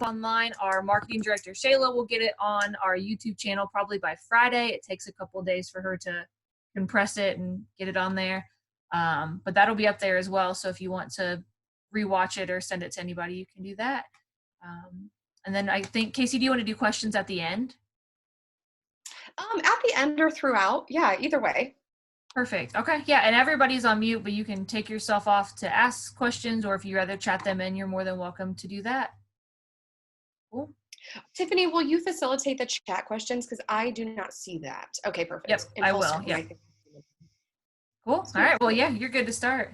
online. Our marketing director, Shayla, will get it on our YouTube channel probably by Friday. It takes a couple of days for her to compress it and get it on there. But that'll be up there as well. So if you want to rewatch it or send it to anybody, you can do that. And then I think, Casey, do you want to do questions at the end? At the end or throughout. Yeah, either way. Perfect. Okay. Yeah. And everybody's on mute, but you can take yourself off to ask questions, or if you rather chat them in, you're more than welcome to do that. Cool. Tiffany, will you facilitate the chat questions? Because I do not see that. Okay, perfect. Yep, I will. Yep. Cool. All right. Well, yeah, you're good to start.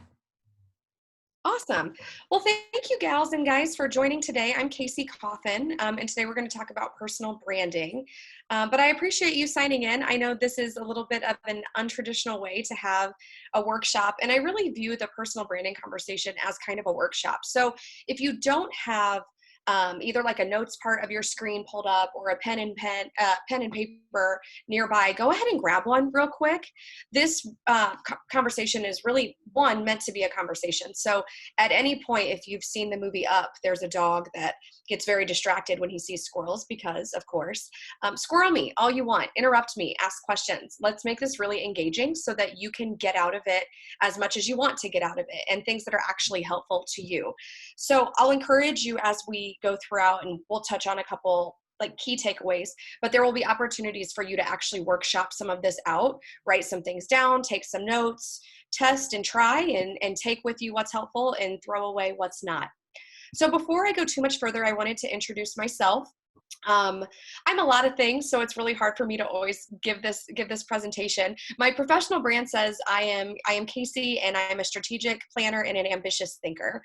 Awesome. Well, thank you, gals and guys, for joining today. I'm Casey Coffin, and today we're going to talk about personal branding. But I appreciate you signing in. I know this is a little bit of an untraditional way to have a workshop, and I really view the personal branding conversation as kind of a workshop. So if you don't have either like a notes part of your screen pulled up or a pen and paper nearby, go ahead and grab one real quick. This conversation is really meant to be a conversation. So at any point, if you've seen the movie Up, there's a dog that gets very distracted when he sees squirrels because, of course, squirrel me all you want, interrupt me, ask questions. Let's make this really engaging so that you can get out of it as much as you want to get out of it and things that are actually helpful to you. So I'll encourage you as we go throughout, and we'll touch on a couple like key takeaways, but there will be opportunities for you to actually workshop some of this out, write some things down, take some notes, test and try, and take with you what's helpful and throw away what's not. So before I go too much further, I wanted to introduce myself. I'm a lot of things, so it's really hard for me to always give this presentation. My professional brand says I am Casey, and I am a strategic planner and an ambitious thinker.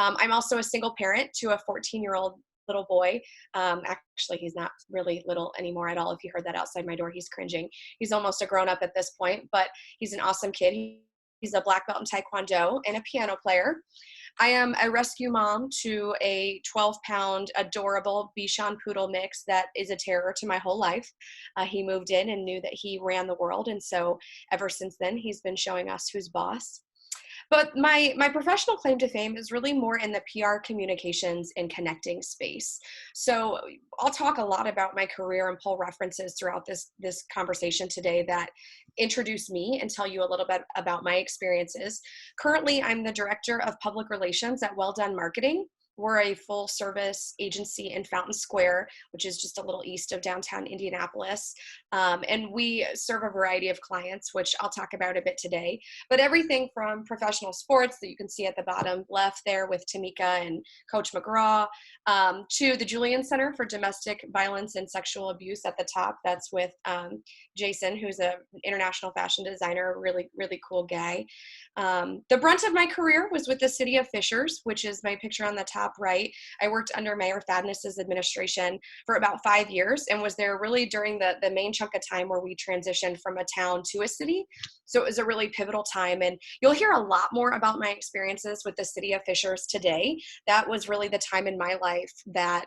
I'm also a single parent to a 14-year-old little boy. Actually, he's not really little anymore at all. If you heard that outside my door, he's cringing. He's almost a grown-up at this point, but he's an awesome kid. He's a black belt in Taekwondo and a piano player. I am a rescue mom to a 12-pound adorable Bichon Poodle mix that is a terror to my whole life. He moved in and knew that he ran the world, and so ever since then, he's been showing us who's boss. But my professional claim to fame is really more in the PR communications and connecting space. So I'll talk a lot about my career and pull references throughout this conversation today that introduce me and tell you a little bit about my experiences. Currently, I'm the Director of Public Relations at Well Done Marketing. We're a full service agency in Fountain Square, which is just a little east of downtown Indianapolis. And we serve a variety of clients, which I'll talk about a bit today. But everything from professional sports that you can see at the bottom left there with Tamika and Coach McGraw, to the Julian Center for Domestic Violence and Sexual Abuse at the top. That's with Jason, who's an international fashion designer, really, really cool guy. The brunt of my career was with the City of Fishers, which is my picture on the top right. I worked under Mayor Thaddeus's administration for about 5 years and was there really during the main chunk of time where we transitioned from a town to a city. So it was a really pivotal time, and you'll hear a lot more about my experiences with the City of Fishers today. That was really the time in my life that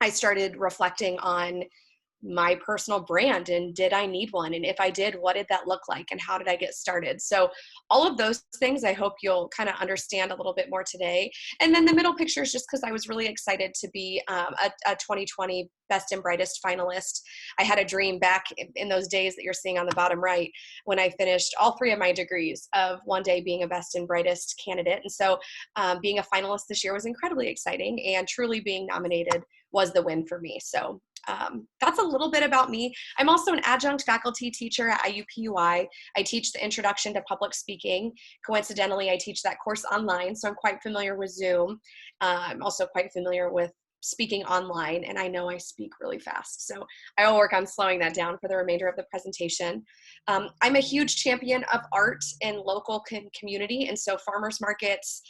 I started reflecting on my personal brand, and did I need one? And if I did, what did that look like? And how did I get started? So all of those things, I hope you'll kind of understand a little bit more today. And then the middle picture is just because I was really excited to be a 2020 Best and Brightest finalist. I had a dream back in those days that you're seeing on the bottom right when I finished all 3 of my degrees of one day being a Best and Brightest candidate. And so being a finalist this year was incredibly exciting, and truly being nominated was the win for me. So that's a little bit about me. I'm also an adjunct faculty teacher at IUPUI. I teach the Introduction to Public Speaking. Coincidentally, I teach that course online, so I'm quite familiar with Zoom. I'm also quite familiar with speaking online, and I know I speak really fast, so I will work on slowing that down for the remainder of the presentation. I'm a huge champion of art in local community, and so farmers markets,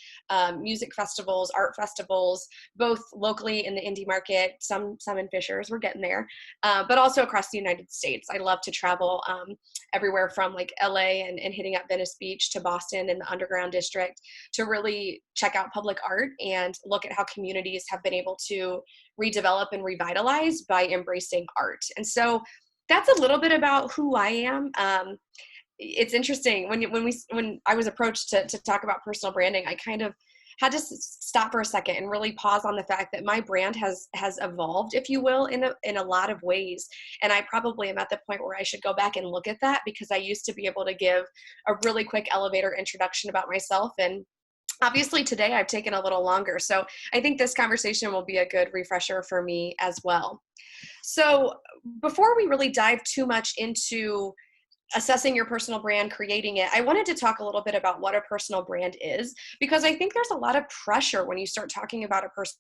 music festivals, art festivals, both locally in the indie market, some in Fishers, we're getting there, but also across the United States. I love to travel everywhere from like LA and hitting up Venice Beach to Boston and the Underground District to really check out public art and look at how communities have been able to redevelop and revitalize by embracing art. And so that's a little bit about who I am. It's interesting when I was approached to talk about personal branding, I kind of had to stop for a second and really pause on the fact that my brand has evolved, if you will, in a lot of ways. And I probably am at the point where I should go back and look at that, because I used to be able to give a really quick elevator introduction about myself, and obviously today I've taken a little longer. So I think this conversation will be a good refresher for me as well. So before we really dive too much into assessing your personal brand, creating it, I wanted to talk a little bit about what a personal brand is, because I think there's a lot of pressure when you start talking about a personal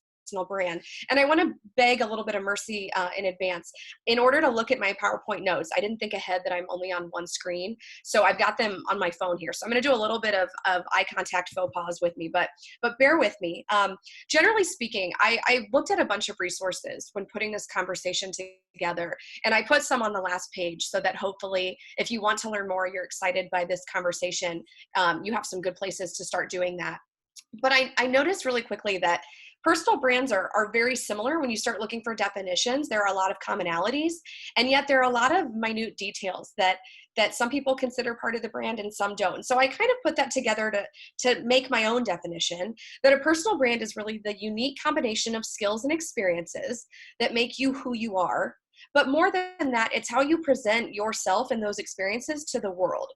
brand. And I want to beg a little bit of mercy in advance. In order to look at my PowerPoint notes, I didn't think ahead that I'm only on one screen. So I've got them on my phone here. So I'm going to do a little bit of eye contact faux pas with me, but bear with me. Generally speaking, I looked at a bunch of resources when putting this conversation together, and I put some on the last page so that hopefully if you want to learn more, you're excited by this conversation, you have some good places to start doing that. But I noticed really quickly that personal brands are very similar. When you start looking for definitions, there are a lot of commonalities, and yet there are a lot of minute details that some people consider part of the brand and some don't. So I kind of put that together to make my own definition, that a personal brand is really the unique combination of skills and experiences that make you who you are. But more than that, it's how you present yourself and those experiences to the world.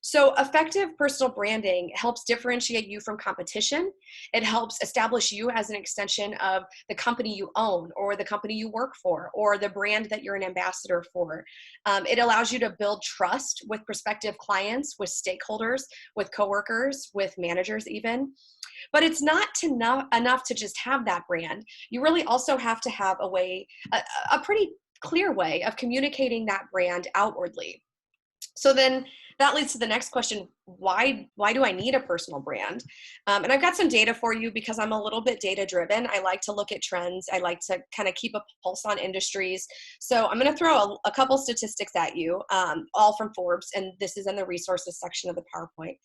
So effective personal branding helps differentiate you from competition. It helps establish you as an extension of the company you own, or the company you work for, or the brand that you're an ambassador for. It allows you to build trust with prospective clients, with stakeholders, with coworkers, with managers even. But it's not enough to just have that brand. You really also have to have a pretty clear way of communicating that brand outwardly. So then that leads to the next question: why do I need a personal brand? And I've got some data for you, because I'm a little bit data driven. I like to look at trends. I like to kind of keep a pulse on industries. So I'm going to throw a couple statistics at you, all from Forbes, and this is in the resources section of the PowerPoint.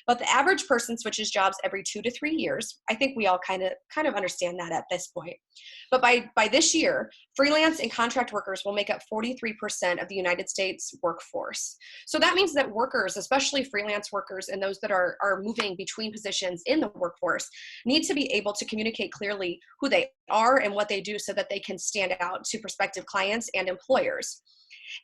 But the average person switches jobs every 2 to 3 years. I think we all kind of understand that at this point. But by this year, freelance and contract workers will make up 43% of the United States workforce. So that means that workers, especially freelance workers and those that are moving between positions in the workforce, need to be able to communicate clearly who they are and what they do, so that they can stand out to prospective clients and employers.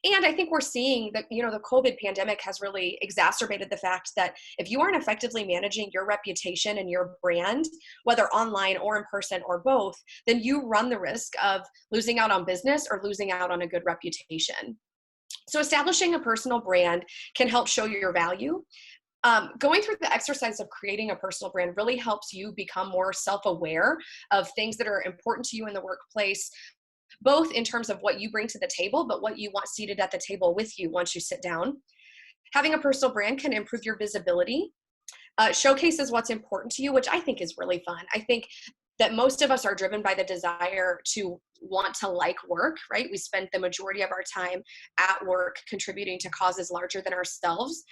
And I think we're seeing that, the COVID pandemic has really exacerbated the fact that if you aren't effectively managing your reputation and your brand, whether online or in person or both, then you run the risk of losing out on business or losing out on a good reputation. So establishing a personal brand can help show your value. Going through the exercise of creating a personal brand really helps you become more self-aware of things that are important to you in the workplace, both in terms of what you bring to the table, but what you want seated at the table with you once you sit down. Having a personal brand can improve your visibility, showcases what's important to you, which I think is really fun. I think that most of us are driven by the desire to want to like work, right? We spend the majority of our time at work contributing to causes larger than ourselves.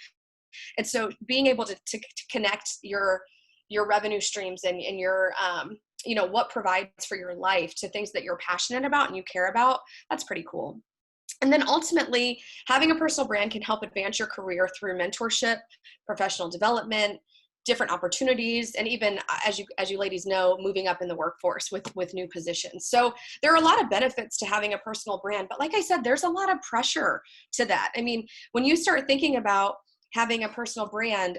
And so being able to connect your revenue streams and your, what provides for your life to things that you're passionate about and you care about, that's pretty cool. And then ultimately, having a personal brand can help advance your career through mentorship, professional development, different opportunities, and even, as you ladies know, moving up in the workforce with new positions. So there are a lot of benefits to having a personal brand, but like I said, there's a lot of pressure to that. I mean, when you start thinking about having a personal brand,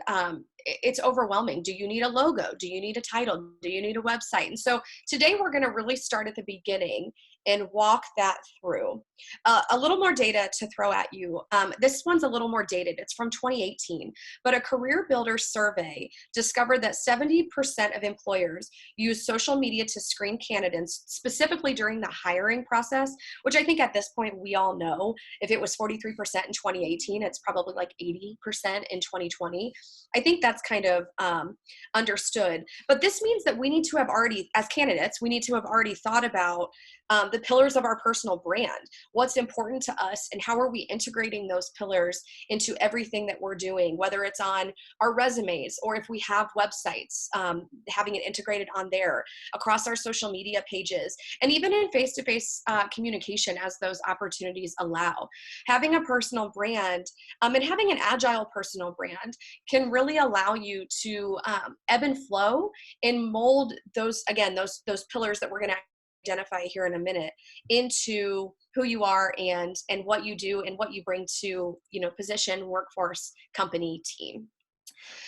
it's overwhelming. Do you need a logo? Do you need a title? Do you need a website? And so today we're going to really start at the beginning and walk that through. A little more data to throw at you. This one's a little more dated. It's from 2018, but a Career Builder survey discovered that 70% of employers use social media to screen candidates, specifically during the hiring process, which I think at this point we all know. If it was 43% in 2018, it's probably like 80% in 2020. I think that's kind of understood. But this means that we need to have already, as candidates, we need to have already thought about the pillars of our personal brand, what's important to us, and how are we integrating those pillars into everything that we're doing, whether it's on our resumes or if we have websites, having it integrated on there, across our social media pages, and even in face-to-face communication as those opportunities allow. Having a personal brand and having an agile personal brand can really allow allow you to ebb and flow and mold those, again, those pillars that we're going to identify here in a minute into who you are and what you do and what you bring to, position, workforce, company, team.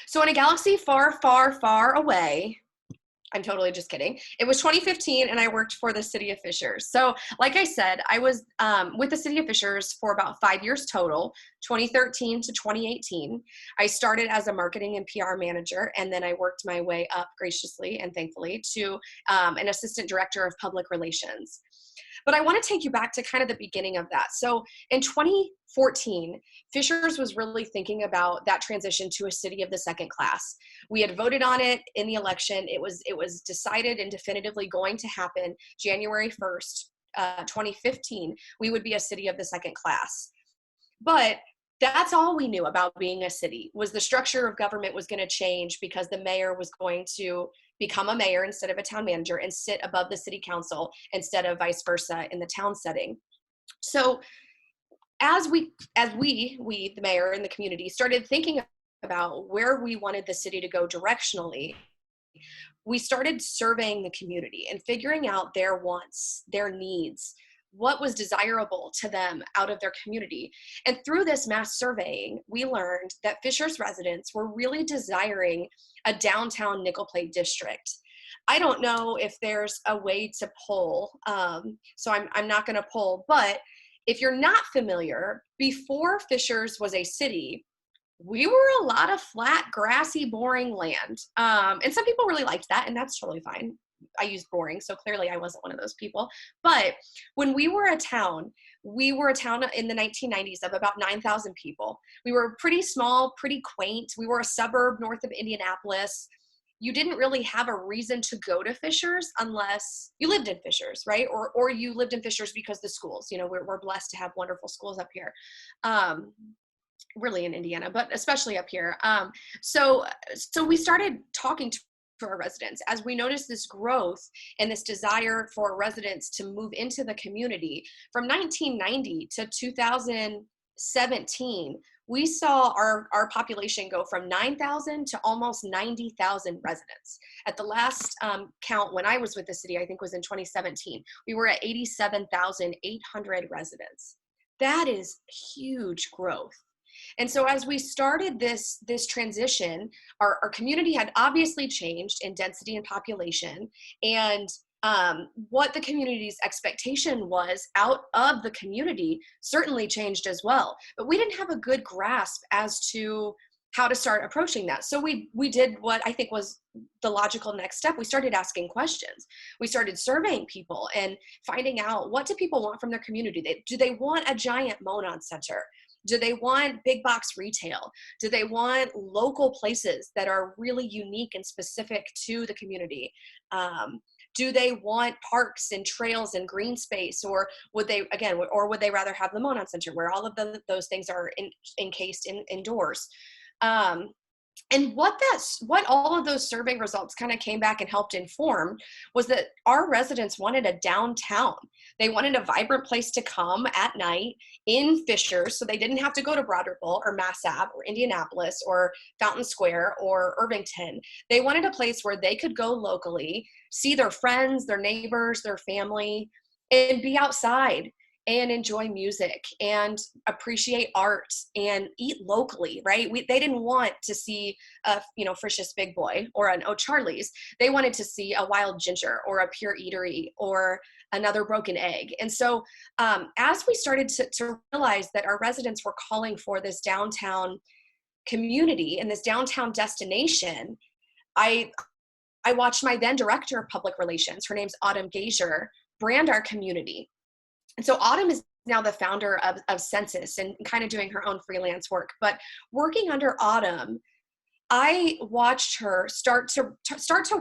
So in a galaxy far, far, far away, I'm totally just kidding. It was 2015 and I worked for the city of Fishers. So like I said, I was with the city of Fishers for about 5 years total, 2013 to 2018. I started as a marketing and PR manager, and then I worked my way up graciously and thankfully to an assistant director of public relations. But I want to take you back to kind of the beginning of that. So in 2014, Fishers was really thinking about that transition to a city of the second class. We had voted on it in the election. It was decided and definitively going to happen January 1st, 2015. We would be a city of the second class. But that's all we knew about being a city, was the structure of government was going to change because the mayor was going to become a mayor instead of a town manager and sit above the city council instead of vice versa in the town setting. So as we, the mayor and the community, started thinking about where we wanted the city to go directionally, we started surveying the community and figuring out their wants, their needs, what was desirable to them out of their community. And through this mass surveying, we learned that Fishers residents were really desiring a downtown nickel plate district. I don't know if there's a way to poll, so I'm not going to poll, but if you're not familiar, before Fishers was a city, we were a lot of flat, grassy, boring land. And some people really liked that, and that's totally fine. I used boring, so clearly I wasn't one of those people. But when we were a town in the 1990s of about 9,000 people. We were pretty small, pretty quaint. We were a suburb north of Indianapolis. You didn't really have a reason to go to Fishers unless you lived in Fishers, right? Or you lived in Fishers because the schools, we're blessed to have wonderful schools up here. Really in Indiana, but especially up here. So we started talking to our residents as we noticed this growth and this desire for residents to move into the community. From 1990 to 2017, we saw our population go from 9,000 to almost 90,000 residents. At the last count when I was with the city, I think was in 2017, we were at 87,800 residents. That is huge growth. And so as we started this transition, our community had obviously changed in density and population, and what the community's expectation was out of the community certainly changed as well. But we didn't have a good grasp as to how to start approaching that. So we did what I think was the logical next step. We started asking questions. We started surveying people and finding out, what do people want from their community? Do they want a giant Monon Center? Do they want big box retail? Do they want local places that are really unique and specific to the community? Do they want parks and trails and green space, or would they rather have the Monon Center where all of those things are encased indoors? And what all of those survey results kind of came back and helped inform was that our residents wanted a downtown. They wanted a vibrant place to come at night in Fishers, so they didn't have to go to Broad Ripple or Mass Ave or Indianapolis or Fountain Square or Irvington. They wanted a place where they could go locally, see their friends, their neighbors, their family, and be outside and enjoy music and appreciate art and eat locally, right? They didn't want to see a, Frisch's Big Boy or an O'Charlie's. They wanted to see a Wild Ginger or a Pure Eatery or another Broken Egg. And so as we started to realize that our residents were calling for this downtown community and this downtown destination, I watched my then director of public relations, her name's Autumn Gazier, brand our community. And so Autumn is now the founder of Census and kind of doing her own freelance work. But working under Autumn, I watched her start to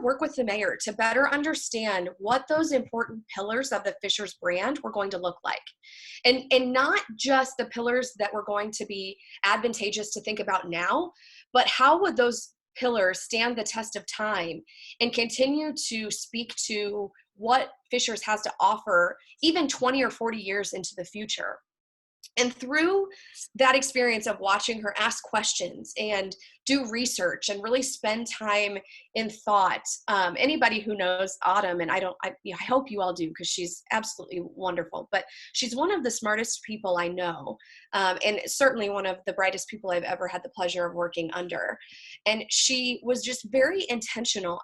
work with the mayor to better understand what those important pillars of the Fishers brand were going to look like. And not just the pillars that were going to be advantageous to think about now, but how would those pillars stand the test of time and continue to speak to what Fishers has to offer even 20 or 40 years into the future. And through that experience of watching her ask questions and do research and really spend time in thought, anybody who knows Autumn, and I hope you all do, because she's absolutely wonderful, but she's one of the smartest people I know, and certainly one of the brightest people I've ever had the pleasure of working under. And she was just very intentional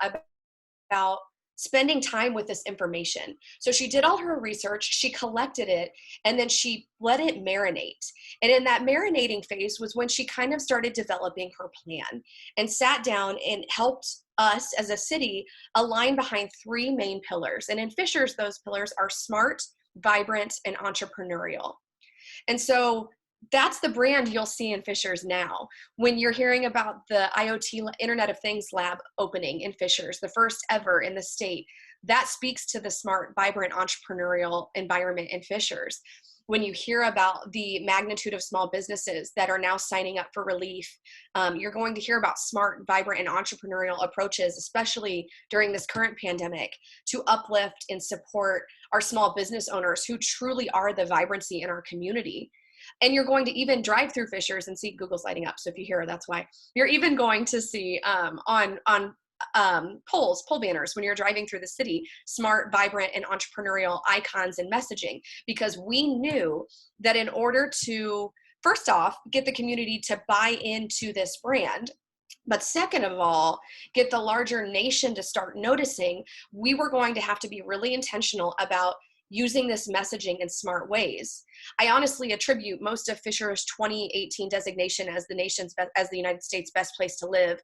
about spending time with this information. So she did all her research, she collected it, and then she let it marinate. And in that marinating phase was when she kind of started developing her plan and sat down and helped us as a city align behind three main pillars. And in Fishers, those pillars are smart, vibrant, and entrepreneurial. And so that's the brand you'll see in Fishers now. When you're hearing about the IoT Internet of Things lab opening in Fishers, the first ever in the state, that speaks to the smart, vibrant, entrepreneurial environment in Fishers. When you hear about the magnitude of small businesses that are now signing up for relief, you're going to hear about smart, vibrant, and entrepreneurial approaches, especially during this current pandemic, to uplift and support our small business owners who truly are the vibrancy in our community. And you're going to even drive through Fishers and see Google's lighting up. So if you hear, that's why. You're even going to see on pole banners when you're driving through the city, smart, vibrant, and entrepreneurial icons and messaging, because we knew that in order to, first off, get the community to buy into this brand, but second of all, get the larger nation to start noticing, we were going to have to be really intentional about using this messaging in smart ways. I honestly attribute most of Fishers' 2018 designation as the United States best place to live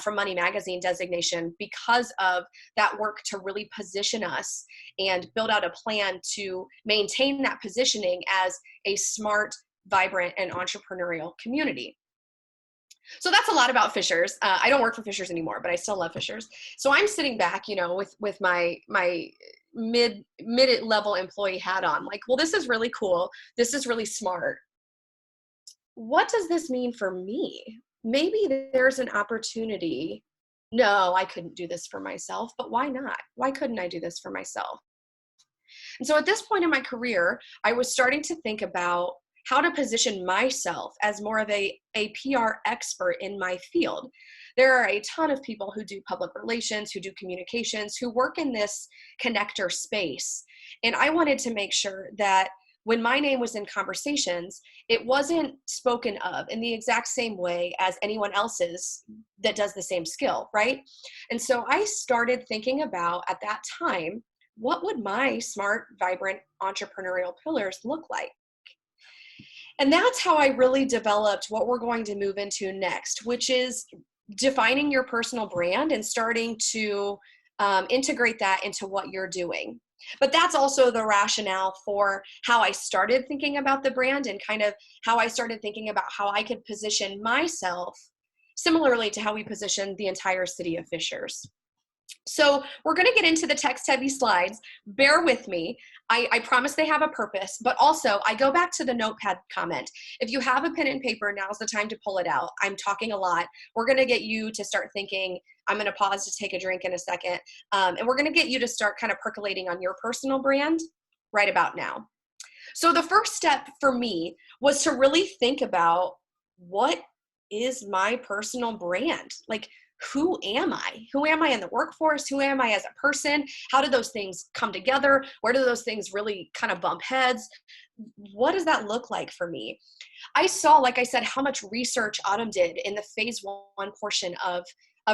from Money Magazine designation because of that work to really position us and build out a plan to maintain that positioning as a smart, vibrant, and entrepreneurial community. So that's a lot about Fishers. I don't work for Fishers anymore, but I still love Fishers. So I'm sitting back, with my mid-level employee hat on, like, well, this is really cool. This is really smart. What does this mean for me? Maybe there's an opportunity. No, I couldn't do this for myself, but why not? Why couldn't I do this for myself? And so at this point in my career, I was starting to think about how to position myself as more of a PR expert in my field. There are a ton of people who do public relations, who do communications, who work in this connector space. And I wanted to make sure that when my name was in conversations, it wasn't spoken of in the exact same way as anyone else's that does the same skill, right? And so I started thinking about, at that time, what would my smart, vibrant, entrepreneurial pillars look like? And that's how I really developed what we're going to move into next, which is defining your personal brand and starting to integrate that into what you're doing. But that's also the rationale for how I started thinking about the brand and kind of how I started thinking about how I could position myself similarly to how we position the entire city of Fishers. So we're going to get into the text-heavy slides. Bear with me. I promise they have a purpose, but also I go back to the notepad comment. If you have a pen and paper, now's the time to pull it out. I'm talking a lot. We're going to get you to start thinking. I'm going to pause to take a drink in a second. And we're going to get you to start kind of percolating on your personal brand right about now. So the first step for me was to really think about, what is my personal brand? Like, who am I? Who am I in the workforce? Who am I as a person? How do those things come together? Where do those things really kind of bump heads? What does that look like for me? I saw, like I said, how much research Autumn did in the phase one portion of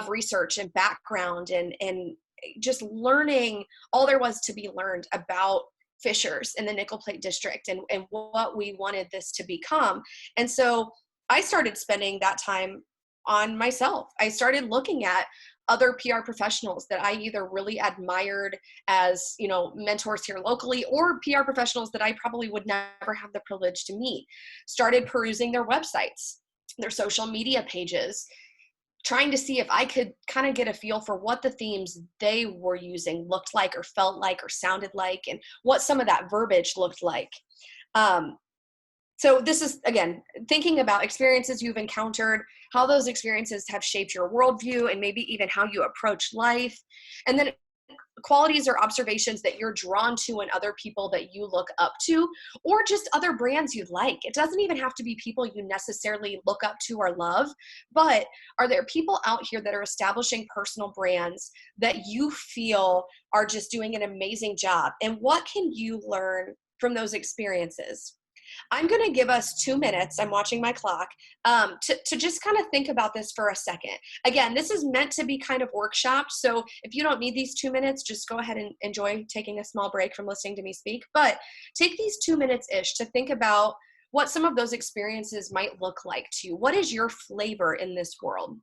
research and background and just learning all there was to be learned about Fishers in the Nickel Plate District and what we wanted this to become. And so I started spending that time on myself. I started looking at other PR professionals that I either really admired as, mentors here locally, or PR professionals that I probably would never have the privilege to meet. Started perusing their websites, their social media pages, trying to see if I could kind of get a feel for what the themes they were using looked like or felt like or sounded like, and what some of that verbiage looked like. So this is, again, thinking about experiences you've encountered, how those experiences have shaped your worldview, and maybe even how you approach life. And then qualities or observations that you're drawn to in other people that you look up to, or just other brands you like. It doesn't even have to be people you necessarily look up to or love, but are there people out here that are establishing personal brands that you feel are just doing an amazing job? And what can you learn from those experiences? I'm going to give us 2 minutes. I'm watching my clock, to just kind of think about this for a second. Again, this is meant to be kind of workshopped. So if you don't need these 2 minutes, just go ahead and enjoy taking a small break from listening to me speak. But take these 2 minutes-ish to think about what some of those experiences might look like to you. What is your flavor in this world?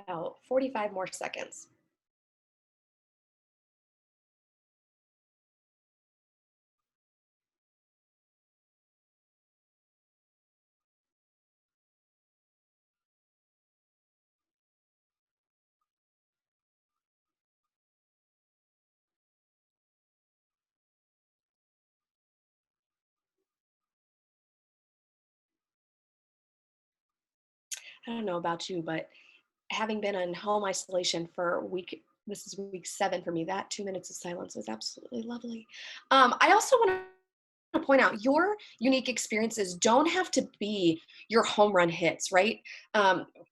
About 45 more seconds. I don't know about you, but having been in home isolation for this is week 7 for me, that 2 minutes of silence was absolutely lovely. I also want to point out your unique experiences don't have to be your home run hits, right?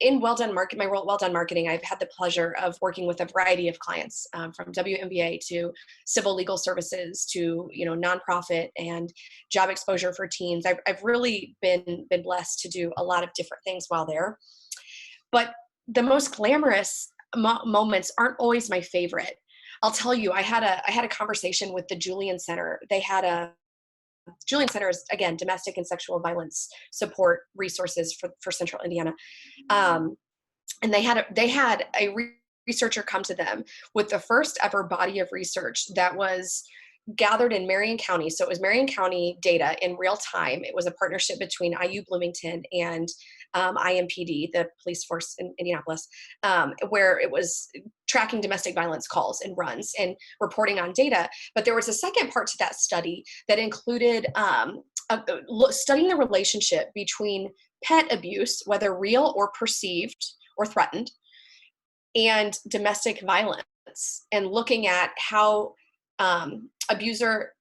In my role at Well Done Marketing, I've had the pleasure of working with a variety of clients, from WMBA to civil legal services to nonprofit and job exposure for teens. I've really been blessed to do a lot of different things while there. But the most glamorous moments aren't always my favorite. I'll tell you, I had a conversation with the Julian Center. Julian Center is, again, domestic and sexual violence support resources for Central Indiana. And they had a researcher come to them with the first ever body of research that was gathered in Marion County. So it was Marion County data in real time. It was a partnership between IU Bloomington and IMPD, the police force in Indianapolis, where it was tracking domestic violence calls and runs and reporting on data. But there was a second part to that study that included studying the relationship between pet abuse, whether real or perceived or threatened, and domestic violence, and looking at how an abuser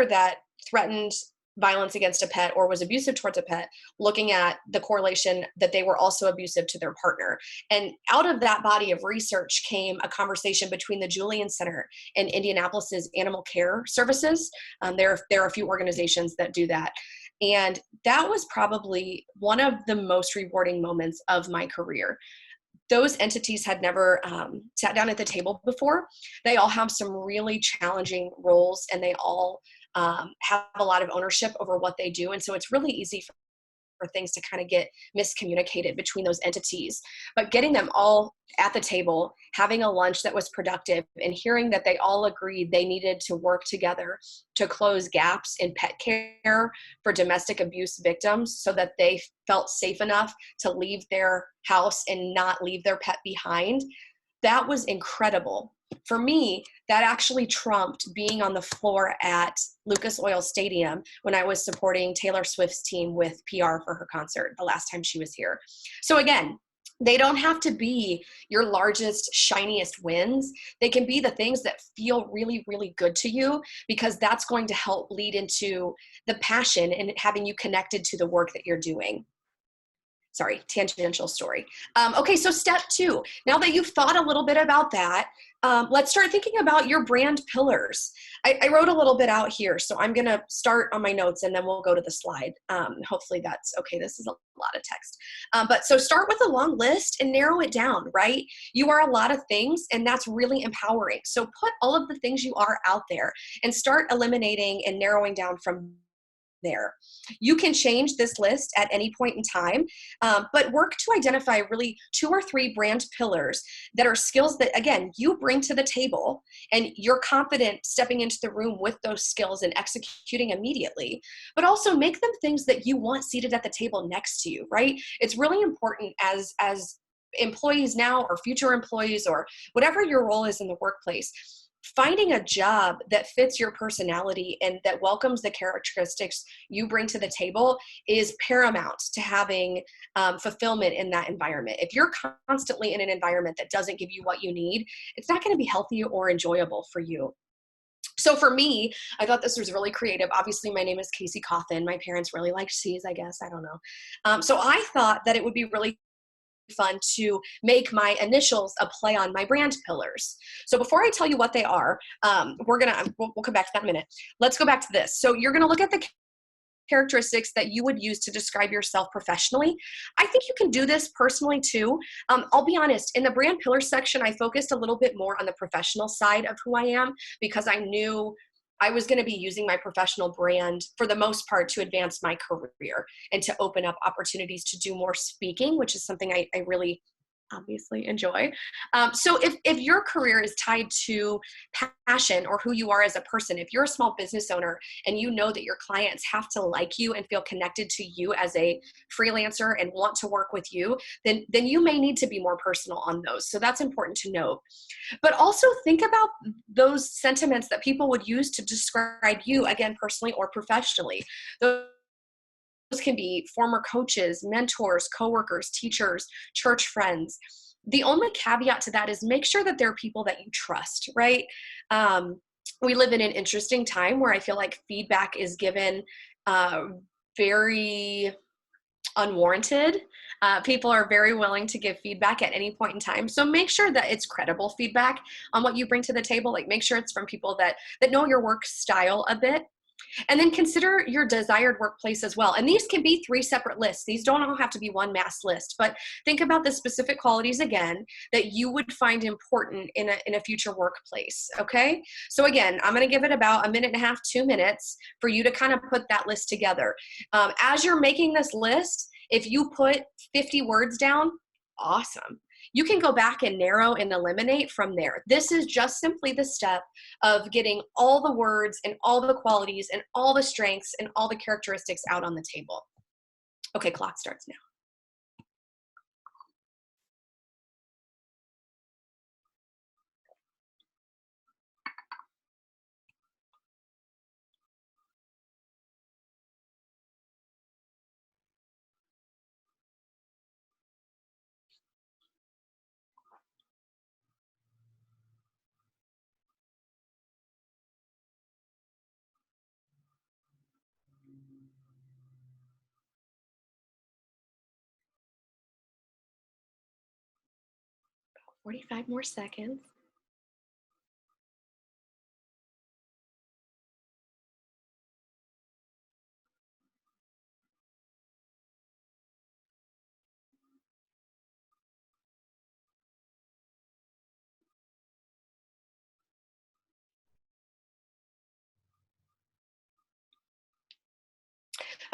that threatened violence against a pet or was abusive towards a pet, looking at the correlation that they were also abusive to their partner. And out of that body of research came a conversation between the Julian Center and Indianapolis's animal care services. There are a few organizations that do that. And that was probably one of the most rewarding moments of my career. Those entities had never sat down at the table before. They all have some really challenging roles, and they all have a lot of ownership over what they do. And so it's really easy for things to kind of get miscommunicated between those entities. But getting them all at the table, having a lunch that was productive, and hearing that they all agreed they needed to work together to close gaps in pet care for domestic abuse victims so that they felt safe enough to leave their house and not leave their pet behind, that was incredible. For me, that actually trumped being on the floor at Lucas Oil Stadium when I was supporting Taylor Swift's team with PR for her concert the last time she was here. So again, they don't have to be your largest, shiniest wins. They can be the things that feel really, really good to you, because that's going to help lead into the passion and having you connected to the work that you're doing. Sorry, tangential story. Okay, so step 2. Now that you've thought a little bit about that, let's start thinking about your brand pillars. I wrote a little bit out here, so I'm going to start on my notes and then we'll go to the slide. Hopefully that's okay. This is a lot of text. But so start with a long list and narrow it down, right? You are a lot of things, and that's really empowering. So put all of the things you are out there and start eliminating and narrowing down from there. You can change this list at any point in time, but work to identify really 2 or 3 brand pillars that are skills that, again, you bring to the table and you're confident stepping into the room with those skills and executing immediately, but also make them things that you want seated at the table next to you, right? It's really important as employees now or future employees or whatever your role is in the workplace, finding a job that fits your personality and that welcomes the characteristics you bring to the table is paramount to having fulfillment in that environment. If you're constantly in an environment that doesn't give you what you need, it's not going to be healthy or enjoyable for you. So for me, I thought this was really creative. Obviously, my name is Casey Coffin. My parents really like C's, I guess. I don't know. So I thought that it would be really fun to make my initials a play on my brand pillars. So before I tell you what they are, we'll come back to that in a minute. Let's go back to this. So you're going to look at the characteristics that you would use to describe yourself professionally. I think you can do this personally too. I'll be honest, in the brand pillar section, I focused a little bit more on the professional side of who I am because I knew I was going to be using my professional brand for the most part to advance my career and to open up opportunities to do more speaking, which is something I really obviously enjoy. So if your career is tied to passion or who you are as a person, if you're a small business owner and you know that your clients have to like you and feel connected to you as a freelancer and want to work with you, then you may need to be more personal on those. So that's important to note. But also think about those sentiments that people would use to describe you, again, personally or professionally. Those can be former coaches, mentors, coworkers, teachers, church friends. The only caveat to that is make sure that they're people that you trust, right? We live in an interesting time where I feel like feedback is given very unwarranted. People are very willing to give feedback at any point in time. So make sure that it's credible feedback on what you bring to the table. Like make sure it's from people that know your work style a bit. And then consider your desired workplace as well. And these can be 3 separate lists. These don't all have to be one mass list, but think about the specific qualities again that you would find important in a future workplace. Okay. So again, I'm going to give it about 1.5 minutes, 2 minutes for you to kind of put that list together. As you're making this list, if you put 50 words down, awesome. You can go back and narrow and eliminate from there. This is just simply the step of getting all the words and all the qualities and all the strengths and all the characteristics out on the table. Okay, clock starts now. About 45 more seconds.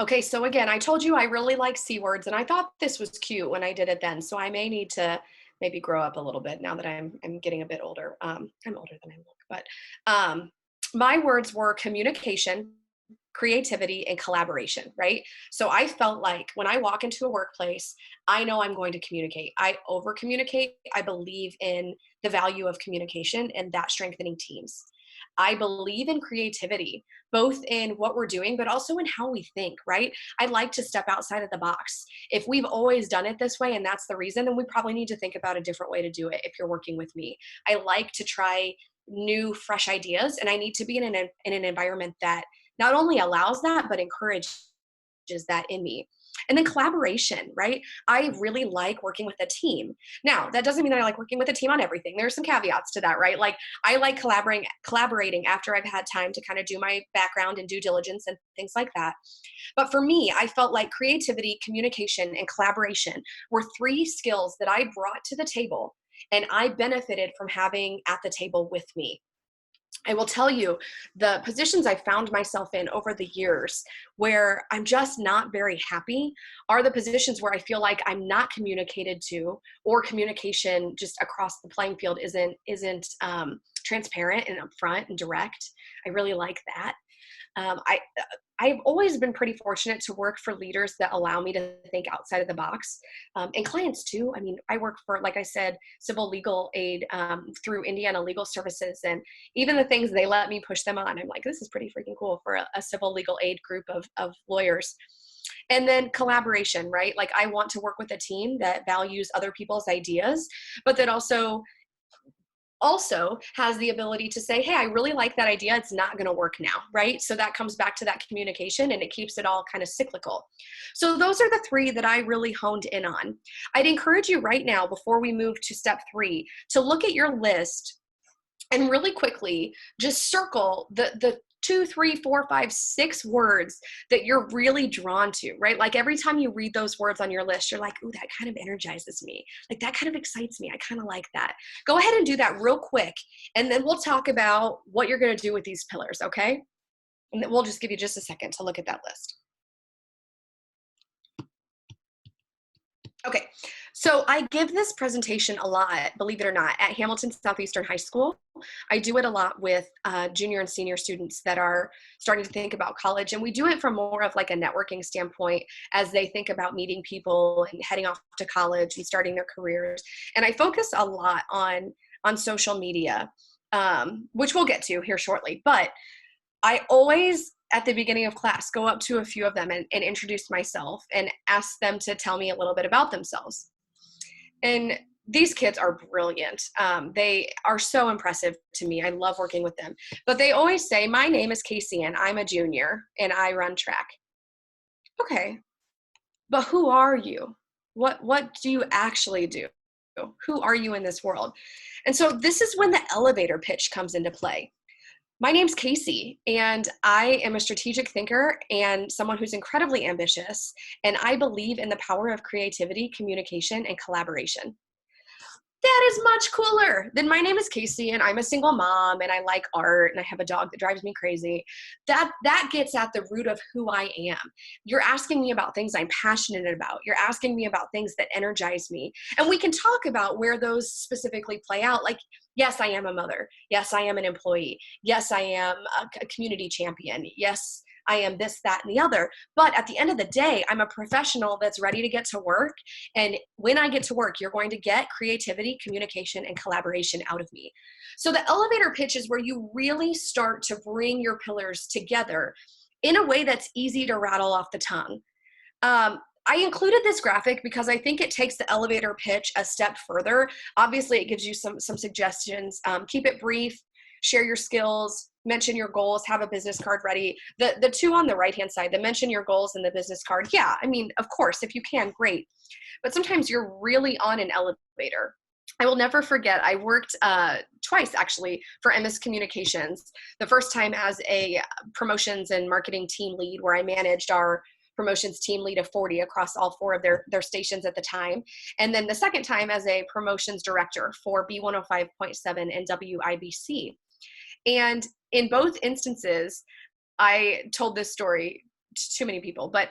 Okay, so again, I told you I really like C words, and I thought this was cute when I did it then. So I may need to maybe grow up a little bit now that I'm getting a bit older. I'm older than I look, but my words were communication, creativity, and collaboration, right? So I felt like when I walk into a workplace, I know I'm going to communicate. I over communicate. I believe in the value of communication and that strengthening teams. I believe in creativity, both in what we're doing, but also in how we think, right? I like to step outside of the box. If we've always done it this way and that's the reason, then we probably need to think about a different way to do it if you're working with me. I like to try new, fresh ideas, and I need to be in an environment that not only allows that, but encourages that in me. And then collaboration, right? I really like working with a team. Now, that doesn't mean that I like working with a team on everything. There are some caveats to that, right? Like I like collaborating after I've had time to kind of do my background and due diligence and things like that. But for me, I felt like creativity, communication, and collaboration were 3 skills that I brought to the table and I benefited from having at the table with me. I will tell you, the positions I found myself in over the years where I'm just not very happy are the positions where I feel like I'm not communicated to, or communication just across the playing field isn't transparent and upfront and direct. I really like that. Um, I I've always been pretty fortunate to work for leaders that allow me to think outside of the box, and clients too. I mean, I work for, like I said, civil legal aid through Indiana Legal Services, and even the things they let me push them on, I'm like, this is pretty freaking cool for a civil legal aid group of lawyers. And then collaboration, right? Like, I want to work with a team that values other people's ideas, but that also has the ability to say, hey, I really like that idea. It's not going to work now, right? So that comes back to that communication, and it keeps it all kind of cyclical. So those are the three that I really honed in on. I'd encourage you right now, before we move to step 3, to look at your list and really quickly just circle the 2, 3, 4, 5, 6 words that you're really drawn to, right? Like, every time you read those words on your list, you're like, ooh, that kind of energizes me. Like, that kind of excites me. I kind of like that. Go ahead and do that real quick. And then we'll talk about what you're going to do with these pillars, okay? And then we'll just give you just a second to look at that list. Okay, so I give this presentation a lot, believe it or not, at Hamilton Southeastern High School. I do it a lot with junior and senior students that are starting to think about college, and we do it from more of like a networking standpoint as they think about meeting people and heading off to college and starting their careers. And I focus a lot on social media, which we'll get to here shortly. But I always, at the beginning of class, go up to a few of them and introduce myself and ask them to tell me a little bit about themselves. And these kids are brilliant. They are so impressive to me. I love working with them. But they always say, my name is Casey and I'm a junior and I run track. Okay, but who are you? What do you actually do? Who are you in this world? And so this is when the elevator pitch comes into play. My name's Casey, and I am a strategic thinker and someone who's incredibly ambitious, and I believe in the power of creativity, communication, and collaboration. That is much cooler than my name is Casey and I'm a single mom and I like art and I have a dog that drives me crazy. That gets at the root of who I am. You're asking me about things I'm passionate about. You're asking me about things that energize me. And we can talk about where those specifically play out. Like, yes, I am a mother. Yes, I am an employee. Yes, I am a community champion. Yes, I am this, that, and the other. But at the end of the day, I'm a professional that's ready to get to work. And when I get to work, you're going to get creativity, communication, and collaboration out of me. So the elevator pitch is where you really start to bring your pillars together in a way that's easy to rattle off the tongue. I included this graphic because I think it takes the elevator pitch a step further. Obviously, it gives you some suggestions. Keep it brief, share your skills, mention your goals, have a business card ready. The two on the right-hand side, the mention your goals and the business card. Yeah, I mean, of course, if you can, great. But sometimes you're really on an elevator. I will never forget, I worked twice actually for MS Communications. The first time as a promotions and marketing team lead, where I managed our promotions team lead of 40 across all 4 of their stations at the time. And then the second time as a promotions director for B105.7 and WIBC. And in both instances, I told this story to too many people, but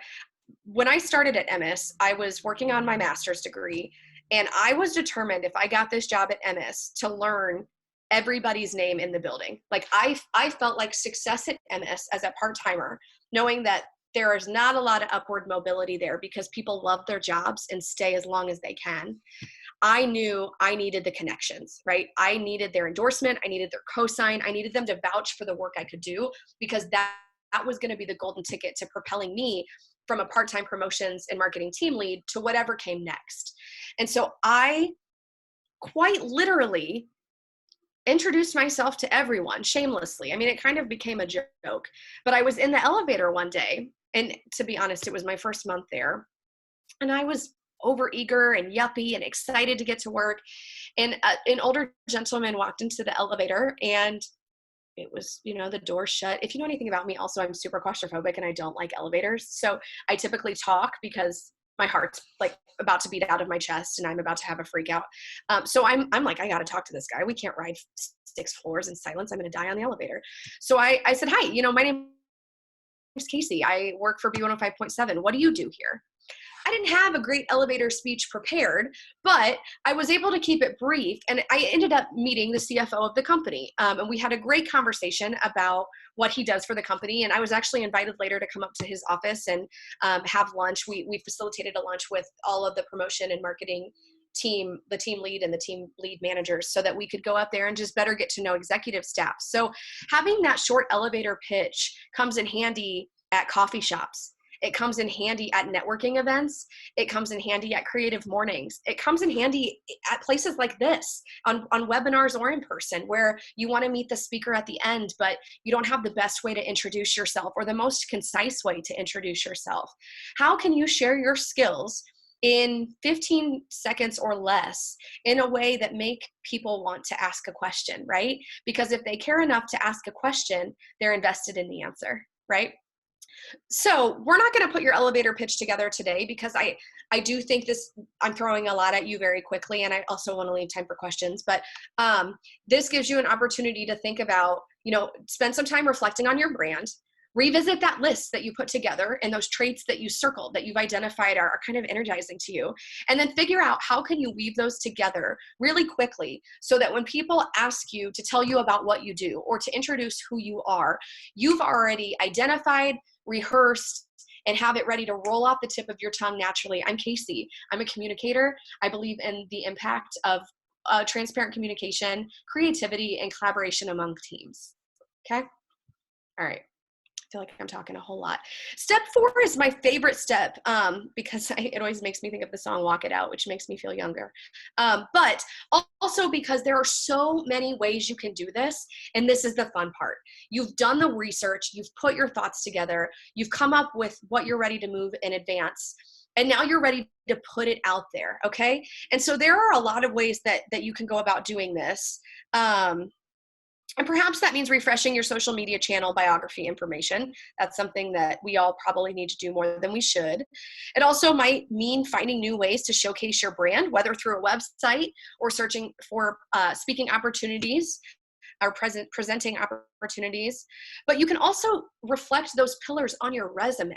when I started at MS, I was working on my master's degree, and I was determined, if I got this job at MS, to learn everybody's name in the building. Like, I felt like success at MS as a part-timer, knowing that there is not a lot of upward mobility there because people love their jobs and stay as long as they can. I knew I needed the connections, right? I needed their endorsement. I needed their cosign. I needed them to vouch for the work I could do, because that was going to be the golden ticket to propelling me from a part-time promotions and marketing team lead to whatever came next. And so I quite literally introduced myself to everyone shamelessly. I mean, it kind of became a joke, but I was in the elevator one day, and to be honest, it was my first month there, and I was overeager and yuppie and excited to get to work. And an older gentleman walked into the elevator, and it was, the door shut. If you know anything about me, also, I'm super claustrophobic and I don't like elevators. So I typically talk because my heart's like about to beat out of my chest and I'm about to have a freak out. So I'm like, I got to talk to this guy. We can't ride 6 floors in silence. I'm going to die on the elevator. So I said, hi, my name is Casey. I work for B105.7. What do you do here? I didn't have a great elevator speech prepared, but I was able to keep it brief. And I ended up meeting the CFO of the company. And we had a great conversation about what he does for the company. And I was actually invited later to come up to his office and have lunch. We facilitated a lunch with all of the promotion and marketing team, the team lead and the team lead managers, so that we could go up there and just better get to know executive staff. So having that short elevator pitch comes in handy at coffee shops. It comes in handy at networking events. It comes in handy at creative mornings. It comes in handy at places like this, on webinars or in person, where you want to meet the speaker at the end, but you don't have the best way to introduce yourself or the most concise way to introduce yourself. How can you share your skills in 15 seconds or less in a way that make people want to ask a question, right? Because if they care enough to ask a question, they're invested in the answer, right? So we're not going to put your elevator pitch together today because I do think this, I'm throwing a lot at you very quickly, and I also want to leave time for questions, but this gives you an opportunity to think about, spend some time reflecting on your brand, revisit that list that you put together and those traits that you circled, that you've identified are kind of energizing to you, and then figure out how can you weave those together really quickly so that when people ask you to tell you about what you do or to introduce who you are, you've already identified, rehearsed, and have it ready to roll off the tip of your tongue naturally. I'm Casey. I'm a communicator. I believe in the impact of transparent communication, creativity, and collaboration among teams. Okay? All right. I feel like I'm talking a whole lot. Step 4 is my favorite step because it always makes me think of the song Walk It Out, which makes me feel younger. But also because there are so many ways you can do this, and this is the fun part. You've done the research, you've put your thoughts together, you've come up with what you're ready to move in advance, and now you're ready to put it out there, okay? And so there are a lot of ways that you can go about doing this. And perhaps that means refreshing your social media channel biography information. That's something that we all probably need to do more than we should. It also might mean finding new ways to showcase your brand, whether through a website or searching for speaking opportunities or presenting opportunities. But you can also reflect those pillars on your resume.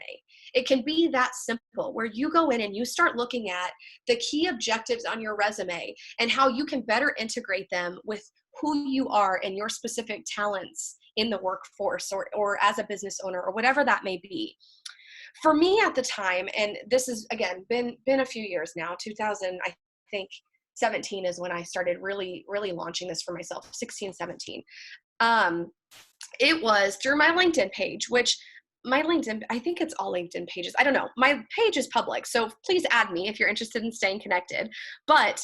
It can be that simple, where you go in and you start looking at the key objectives on your resume and how you can better integrate them with who you are and your specific talents in the workforce or as a business owner or whatever that may be. For me at the time, and this has again been a few years now, 2000, I think 17 is when I started really launching this for myself, 16, 17. It was through my LinkedIn page, which my LinkedIn, I think it's all LinkedIn pages. I don't know. My page is public, so please add me if you're interested in staying connected. But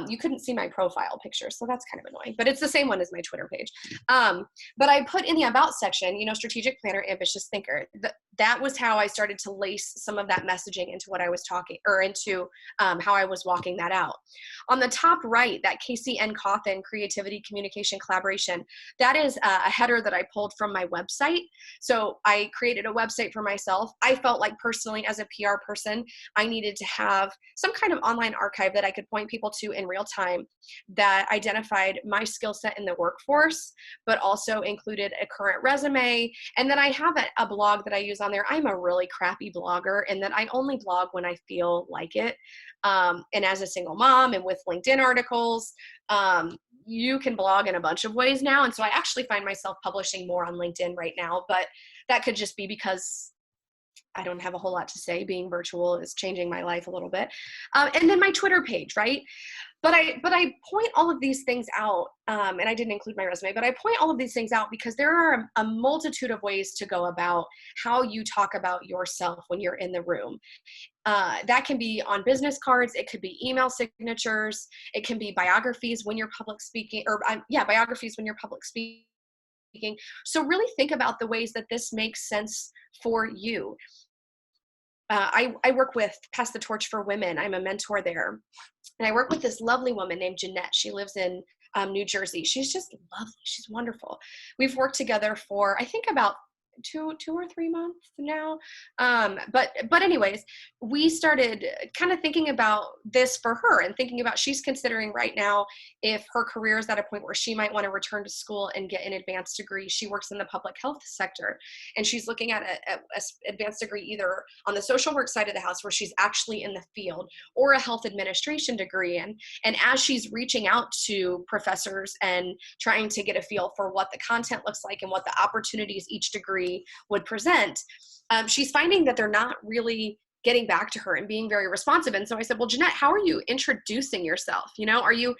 you couldn't see my profile picture, so that's kind of annoying. But it's the same one as my Twitter page. But I put in the About section, strategic planner, ambitious thinker. That was how I started to lace some of that messaging into what I was talking, or into how I was walking that out. On the top right, that Casey N. Cawthon, creativity, communication, collaboration, that is a header that I pulled from my website. So I created a website for myself. I felt like personally as a PR person, I needed to have some kind of online archive that I could point people to in real time that identified my skill set in the workforce, but also included a current resume. And then I have a blog that I use on there. I'm a really crappy blogger, and that I only blog when I feel like it. And as a single mom and with LinkedIn articles, you can blog in a bunch of ways now. And so I actually find myself publishing more on LinkedIn right now, but that could just be because I don't have a whole lot to say. Being virtual is changing my life a little bit. And then my Twitter page, right? But I point all of these things out, and I didn't include my resume, but I point all of these things out because there are a multitude of ways to go about how you talk about yourself when you're in the room. That can be on business cards. It could be email signatures. It can be biographies when you're public speaking, biographies when you're public speaking. So really think about the ways that this makes sense for you. I work with Pass the Torch for Women. I'm a mentor there. And I work with this lovely woman named Jeanette. She lives in New Jersey. She's just lovely. She's wonderful. We've worked together for, I think, about two or 3 months now. But anyways, we started kind of thinking about this for her and thinking about, she's considering right now if her career is at a point where she might want to return to school and get an advanced degree. She works in the public health sector, and she's looking at a advanced degree either on the social work side of the house where she's actually in the field, or a health administration degree. And as she's reaching out to professors and trying to get a feel for what the content looks like and what the opportunities each degree would present, she's finding that they're not really getting back to her and being very responsive. And so I said, well, Jeanette, how are you introducing yourself? You know, are you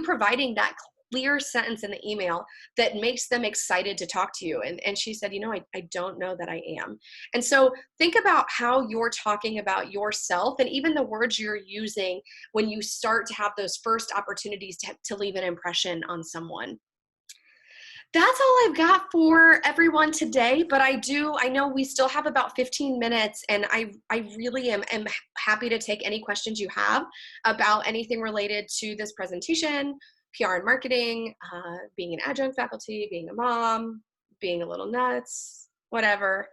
providing that clear sentence in the email that makes them excited to talk to you? And she said, you know, I don't know that I am. And so think about how you're talking about yourself and even the words you're using when you start to have those first opportunities to leave an impression on someone. That's all I've got for everyone today, but I know we still have about 15 minutes, and I really am happy to take any questions you have about anything related to this presentation, PR and marketing, being an adjunct faculty, being a mom, being a little nuts, whatever.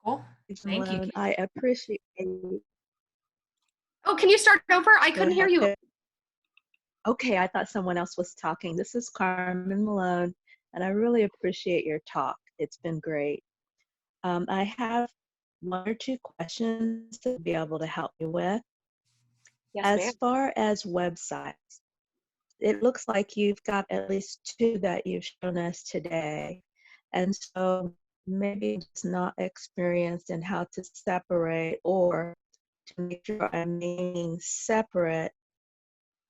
Cool. Thank you. I appreciate. Oh, can you start over? I couldn't hear you. Okay, I thought someone else was talking. This is Carmen Malone, and I really appreciate your talk. It's been great. I have one or two questions to be able to help you with. Yes, as ma'am. far as websites, it looks like you've got at least two that you've shown us today. And so maybe just not experienced in how to separate, or to make sure I'm naming separate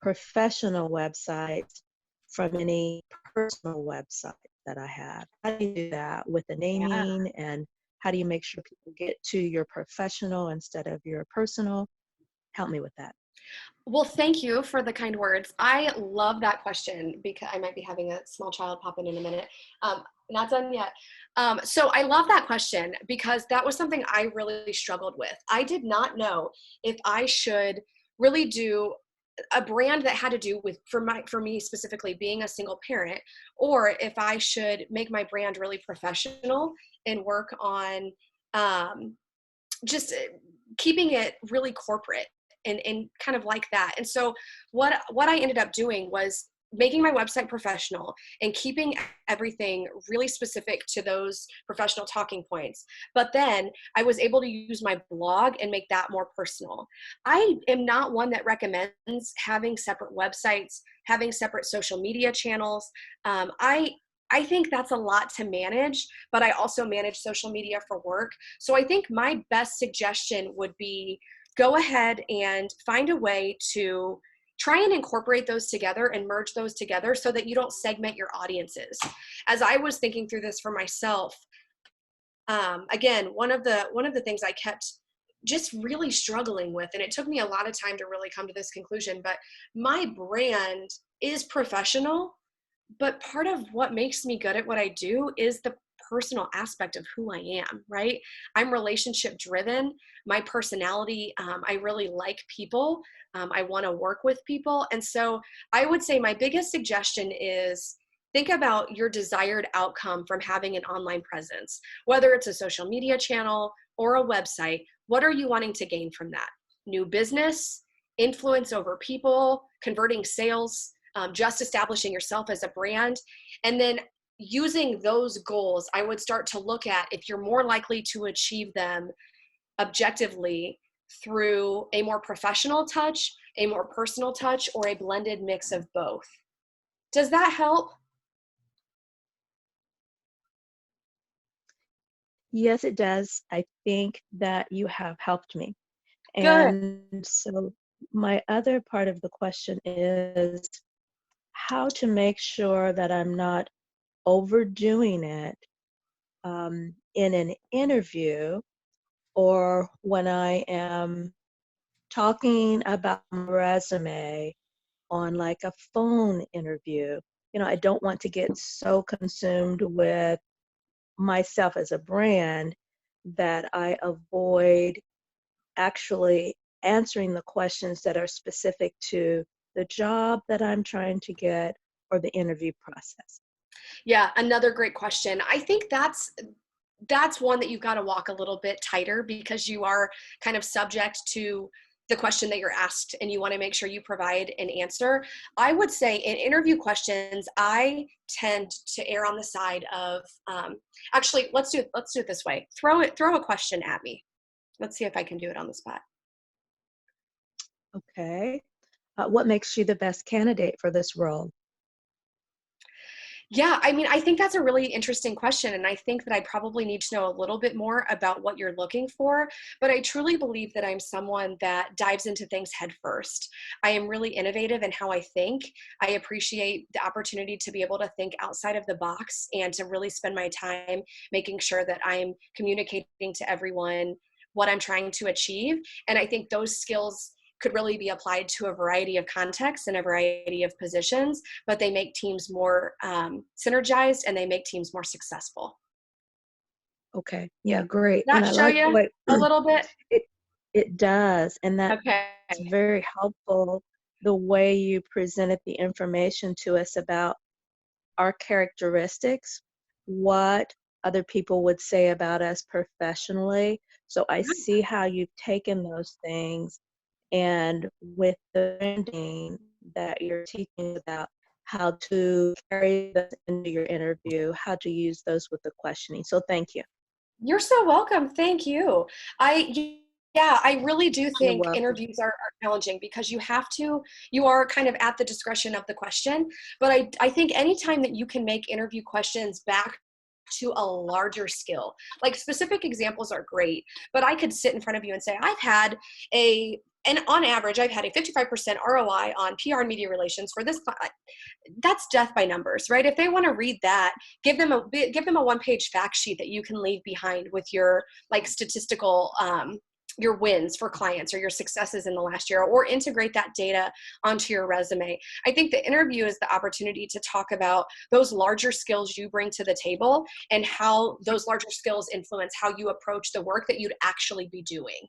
professional websites from any personal website that I have. How do you do that with the naming, and how do you make sure people get to your professional instead of your personal? Help me with that. Well, thank you for the kind words. I love that question because I might be having a small child pop in a minute. Not done yet. So I love that question because that was something I really struggled with. I did not know if I should really do a brand that had to do with, for me specifically, being a single parent, or if I should make my brand really professional and work on just keeping it really corporate and kind of like that. And so what I ended up doing was making my website professional and keeping everything really specific to those professional talking points. But then I was able to use my blog and make that more personal. I am not one that recommends having separate websites, having separate social media channels. I think that's a lot to manage, but I also manage social media for work. So I think my best suggestion would be go ahead and find a way to try and incorporate those together and merge those together so that you don't segment your audiences. As I was thinking through this for myself, again, one of the things I kept just really struggling with, and it took me a lot of time to really come to this conclusion, but my brand is professional, but part of what makes me good at what I do is the personal aspect of who I am, right? I'm relationship driven. My personality, I really like people. I want to work with people. And so I would say my biggest suggestion is think about your desired outcome from having an online presence, whether it's a social media channel or a website. What are you wanting to gain from that? New business, influence over people, converting sales, just establishing yourself as a brand. And then using those goals, I would start to look at if you're more likely to achieve them objectively through a more professional touch, a more personal touch, or a blended mix of both. Does that help? Yes, it does. I think that you have helped me. Good. And so my other part of the question is how to make sure that I'm not overdoing it in an interview, or when I am talking about my resume on like a phone interview. You know, I don't want to get so consumed with myself as a brand that I avoid actually answering the questions that are specific to the job that I'm trying to get or the interview process? Yeah, another great question. I think that's one that you've got to walk a little bit tighter, because you are kind of subject to the question that you're asked and you want to make sure you provide an answer. I would say in interview questions, I tend to err on the side of, actually, let's do it this way. Throw a question at me. Let's see if I can do it on the spot. Okay. What makes you the best candidate for this role? Yeah, I mean, I think that's a really interesting question. And I think that I probably need to know a little bit more about what you're looking for. But I truly believe that I'm someone that dives into things head first. I am really innovative in how I think. I appreciate the opportunity to be able to think outside of the box and to really spend my time making sure that I'm communicating to everyone what I'm trying to achieve. And I think those skills could really be applied to a variety of contexts and a variety of positions, but they make teams more synergized and they make teams more successful. Okay. Yeah, great. Does And that I show like the you way a little bit? it does. And that's Okay. very helpful, the way you presented the information to us about our characteristics, what other people would say about us professionally. So I see how you've taken those things, and with the branding that you're teaching about, how to carry those into your interview, how to use those with the questioning. So thank you. You're so welcome. Thank you. I really do You're think welcome. interviews are challenging, because you are kind of at the discretion of the question. But I think anytime that you can make interview questions back to a larger skill, like specific examples are great, but I could sit in front of you and say, and on average, I've had a 55% ROI on PR and media relations for this. That's death by numbers, right? If they want to read that, give them a one-page fact sheet that you can leave behind with your like statistical your wins for clients or your successes in the last year, or integrate that data onto your resume. I think the interview is the opportunity to talk about those larger skills you bring to the table and how those larger skills influence how you approach the work that you'd actually be doing.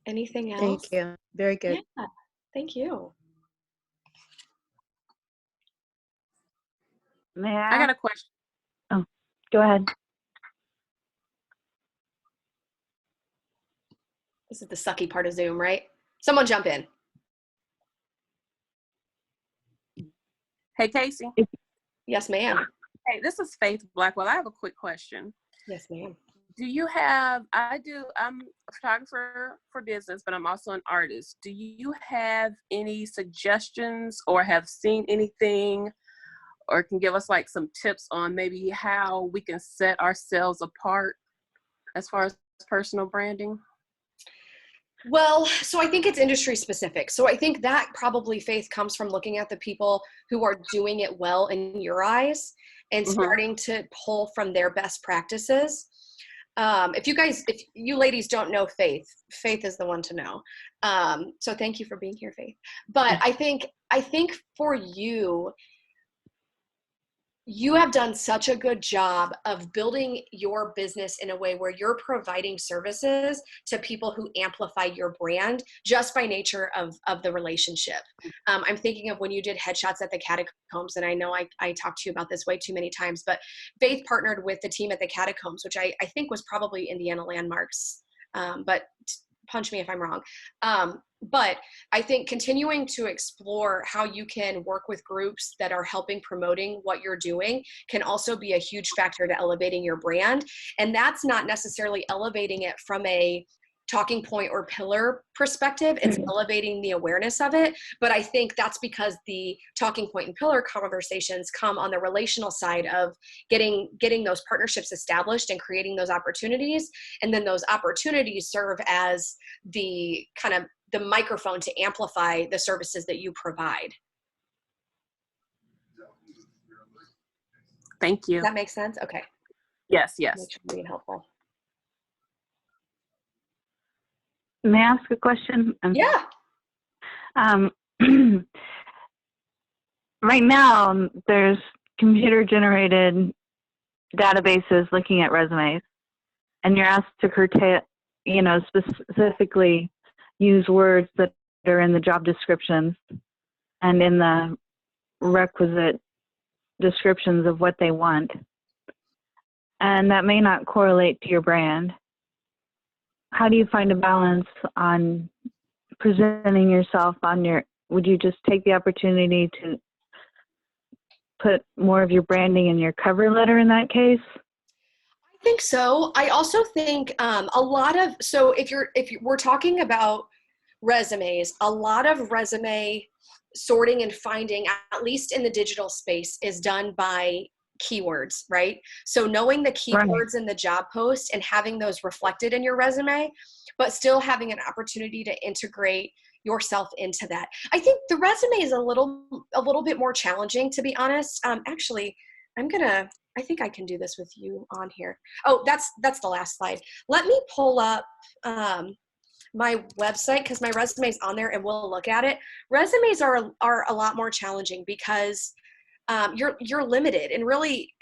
Anything else? Thank you. Very good. Yeah, thank you. May I I got ask? a question. Oh, go ahead. This is the sucky part of Zoom, right? Someone jump in. Hey, Casey. Yes, ma'am. Hey, this is Faith Blackwell. I have a quick question. Yes, ma'am. I'm a photographer for business, but I'm also an artist. Do you have any suggestions or have seen anything or can give us like some tips on maybe how we can set ourselves apart as far as personal branding? Well, so I think it's industry specific. So I think that probably, Faith, comes from looking at the people who are doing it well in your eyes and starting to pull from their best practices. If you ladies don't know Faith, Faith is the one to know. So thank you for being here, Faith. But I think for you, you have done such a good job of building your business in a way where you're providing services to people who amplify your brand just by nature of the relationship. I'm thinking of when you did headshots at the Catacombs, and I know I talked to you about this way too many times, but Faith partnered with the team at the Catacombs, which I think was probably Indiana Landmarks, but punch me if I'm wrong. But I think continuing to explore how you can work with groups that are helping promoting what you're doing can also be a huge factor to elevating your brand. And that's not necessarily elevating it from a talking point or pillar perspective. It's elevating the awareness of it. But I think that's because the talking point and pillar conversations come on the relational side of getting those partnerships established and creating those opportunities. And then those opportunities serve as the kind of the microphone to amplify the services that you provide. Thank you. Does that make sense? Okay. Yes. Make sure I'm being helpful. May I ask a question? Yeah. Right now, there's computer-generated databases looking at resumes, and you're asked to curtail, specifically use words that are in the job description and in the requisite descriptions of what they want. And that may not correlate to your brand. How do you find a balance on presenting yourself on your, would you just take the opportunity to put more of your branding in your cover letter in that case? I think so. I also think a lot of, so if we're talking about resumes, a lot of resume sorting and finding, at least in the digital space, is done by keywords, right? So knowing the keywords in the job post and having those reflected in your resume, but still having an opportunity to integrate yourself into that. I think the resume is a little bit more challenging, to be honest. Actually, I think I can do this with you on here. Oh, that's the last slide. Let me pull up my website, because my resume is on there and we'll look at it. Resumes are a lot more challenging because you're limited, and really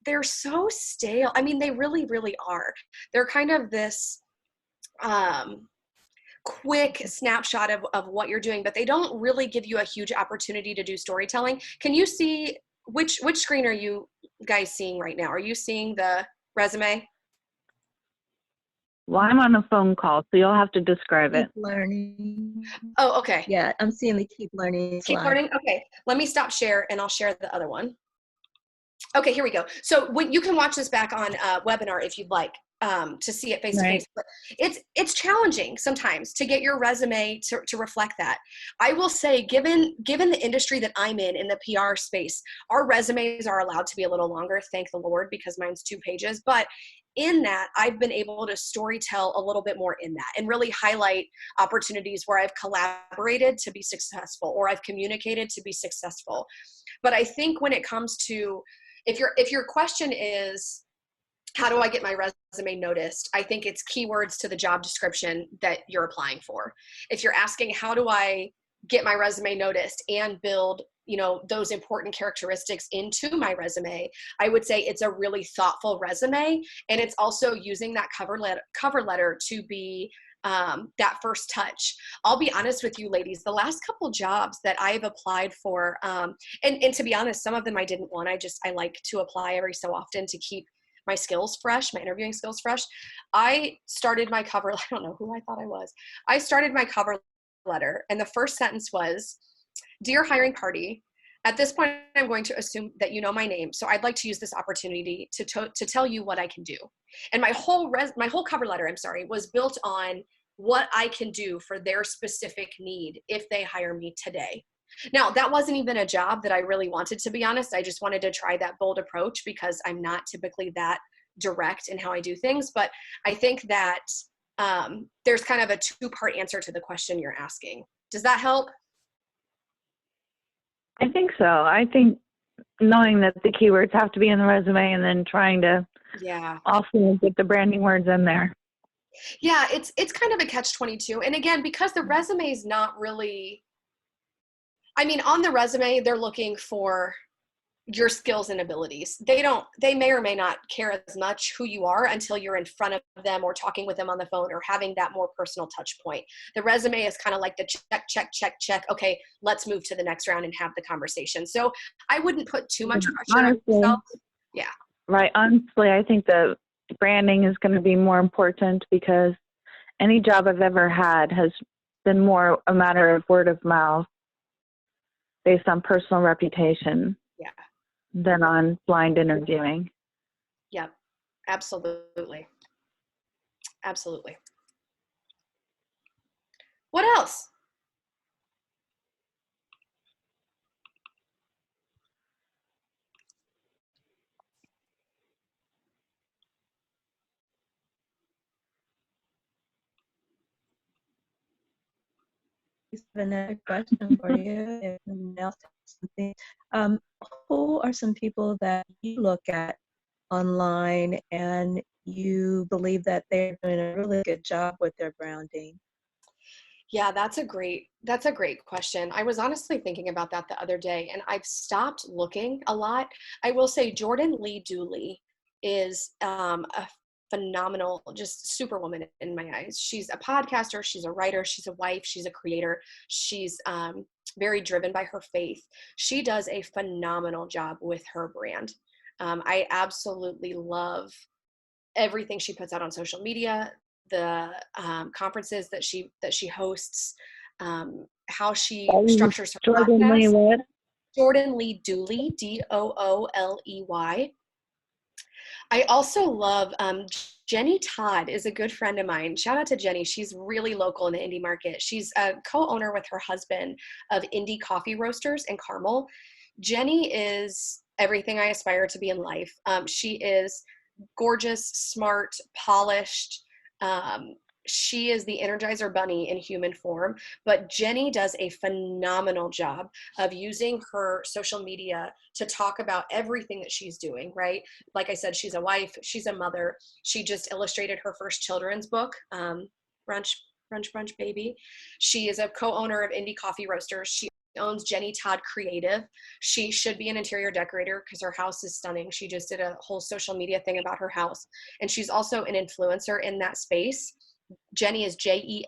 they're so stale. I mean, they really, really are. They're kind of this quick snapshot of what you're doing, but they don't really give you a huge opportunity to do storytelling. Can you see, which screen are you guys seeing right now? Are you seeing the resume? Well, I'm on a phone call, so you'll have to describe it. Keep learning. Oh, okay. Yeah, I'm seeing the keep learning Keep slide. learning. Okay, let me stop share and I'll share the other one. Okay, here we go. So you can watch this back on webinar if you'd like to see it face to face. But it's challenging sometimes to get your resume to reflect that. I will say, given the industry that I'm in the PR space, our resumes are allowed to be a little longer, thank the Lord, because mine's 2 pages. But in that, I've been able to storytell a little bit more in that and really highlight opportunities where I've collaborated to be successful or I've communicated to be successful. But I think when it comes to, if your question is, how do I get my resume noticed? I think it's keywords to the job description that you're applying for. If you're asking, how do I get my resume noticed and build, those important characteristics into my resume, I would say it's a really thoughtful resume. And it's also using that cover letter to be that first touch. I'll be honest with you, ladies, the last couple jobs that I've applied for, and to be honest, some of them I didn't want. I like to apply every so often to keep my skills fresh, my interviewing skills fresh. I started my I don't know who I thought I was. I started my cover letter, and the first sentence was, "Dear hiring party, at this point, I'm going to assume that you know my name, so I'd like to use this opportunity to tell you what I can do." And my whole cover letter, was built on what I can do for their specific need if they hire me today. Now, that wasn't even a job that I really wanted, to be honest. I just wanted to try that bold approach because I'm not typically that direct in how I do things. But I think that there's kind of a 2-part answer to the question you're asking. Does that help? I think so. I think knowing that the keywords have to be in the resume and then trying to also get the branding words in there. Yeah, it's kind of a catch-22. And again, because the resume is not really, on the resume, they're looking for your skills and abilities. They may or may not care as much who you are until you're in front of them or talking with them on the phone or having that more personal touch point. The resume is kind of like the check. Okay, let's move to the next round and have the conversation. So I wouldn't put too much pressure on yourself. Yeah. Right. Honestly, I think the branding is going to be more important because any job I've ever had has been more a matter of word of mouth based on personal reputation. Yeah. Than on blind interviewing. Yep, absolutely. Absolutely. What else? I have another question for you. If anyone else has something, who are some people that you look at online and you believe that they're doing a really good job with their branding? Yeah, that's a great question. I was honestly thinking about that the other day, and I've stopped looking a lot. I will say Jordan Lee Dooley is a phenomenal, just superwoman in my eyes. She's a podcaster, she's a writer, she's a wife, she's a creator. She's very driven by her faith. She does a phenomenal job with her brand. I absolutely love everything she puts out on social media, the conferences that she hosts, how she structures her Jordan Lee podcast. what? Jordan Lee Dooley, Dooley. I also love Jenny Todd is a good friend of mine. Shout out to Jenny. She's really local in the indie market. She's a co-owner with her husband of Indie Coffee Roasters in Carmel. Jenny is everything I aspire to be in life. She is gorgeous, smart, polished. She is the Energizer Bunny in human form, but Jenny does a phenomenal job of using her social media to talk about everything that she's doing, right? Like I said, she's a wife, she's a mother. She just illustrated her first children's book, Brunch Baby. She is a co-owner of Indie Coffee Roasters. She owns Jenny Todd Creative. She should be an interior decorator because her house is stunning. She just did a whole social media thing about her house. And she's also an influencer in that space. Jenny is JennyTod,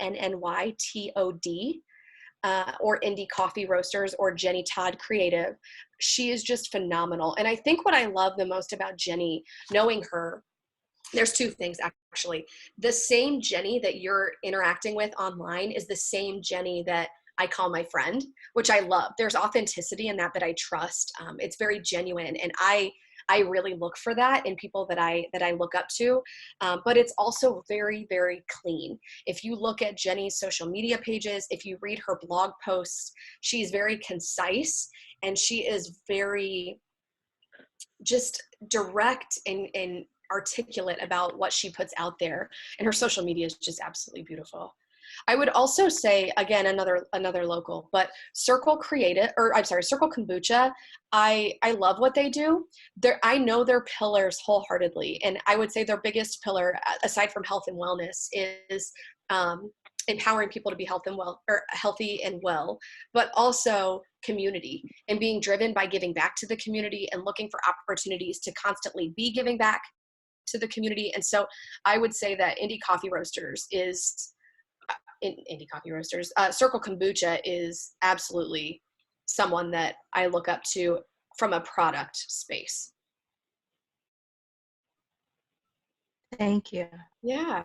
or Indie Coffee Roasters, or Jenny Todd Creative. She is just phenomenal. And I think what I love the most about Jenny, knowing her, there's two things actually. The same Jenny that you're interacting with online is the same Jenny that I call my friend, which I love. There's authenticity in that I trust. It's very genuine. And I really look for that in people that I look up to, but it's also very, very clean. If you look at Jenny's social media pages, if you read her blog posts, she's very concise and she is very just direct and articulate about what she puts out there. And her social media is just absolutely beautiful. I would also say, again, another local, but Circle Kombucha. I love what they do. I know their pillars wholeheartedly. And I would say their biggest pillar, aside from health and wellness, is empowering people to be healthy and well, but also community and being driven by giving back to the community and looking for opportunities to constantly be giving back to the community. And so I would say that Circle Kombucha is absolutely someone that I look up to from a product space. Thank you. Yeah.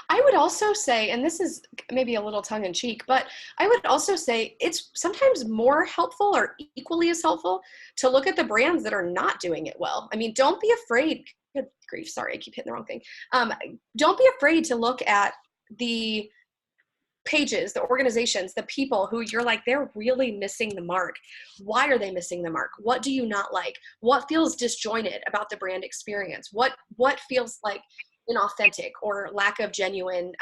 I would also say, and this is maybe a little tongue in cheek, but I would also say it's sometimes more helpful or equally as helpful to look at the brands that are not doing it well. I mean, don't be afraid. Good grief. Sorry, I keep hitting the wrong thing. Don't be afraid to look at the pages, the organizations, the people who you're like, they're really missing the mark. Why are they missing the mark? What do you not like? What feels disjointed about the brand experience? What feels like inauthentic or lack of genuine